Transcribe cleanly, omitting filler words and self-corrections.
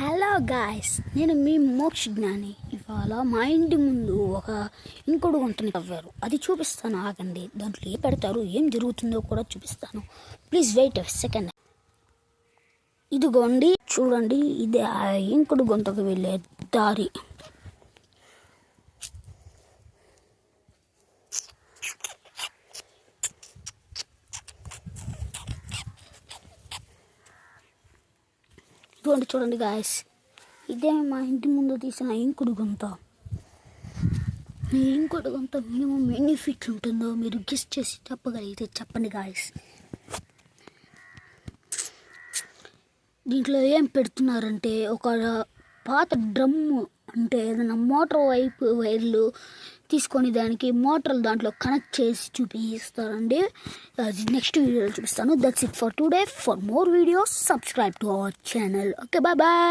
Hello guys, నేను మీ మోక్ష జ్ఞాని. ఇవాళ మా ఇంటి ముందు ఒక ఇంకుడు గుంతని తవ్వారు. అది చూపిస్తాను, ఆగండి. దాంట్లో ఏ పెడతారు, ఏం జరుగుతుందో కూడా చూపిస్తాను. Please wait a second. ఇదిగోండి, చూడండి, ఇది ఆ ఇంకుడు గుంతకు వెళ్ళే దారి. ఇదిగోండి, చూడండి గాయస్, ఇదే మా ఇంటి ముందు తీసిన ఇంకుడు గుంత. ఈ ఇంకుడు గుంత మినిమం ఎన్ని ఫీట్లు ఉంటుందో మీరు గెస్ చేసి చెప్పగలిగితే చెప్పండి గాయస్. దీంట్లో ఏం పెడుతున్నారంటే ఒక పాత డ్రమ్ము, అంటే ఏదైనా మోటార్ వైర్లు తీసుకొని దానికి మోటార్లు దాంట్లో కనెక్ట్ చేసి చూపిస్తారండి. అది నెక్స్ట్ వీడియోలో చూపిస్తాను. That's it for today. For more videos subscribe to our channel. Okay, bye bye.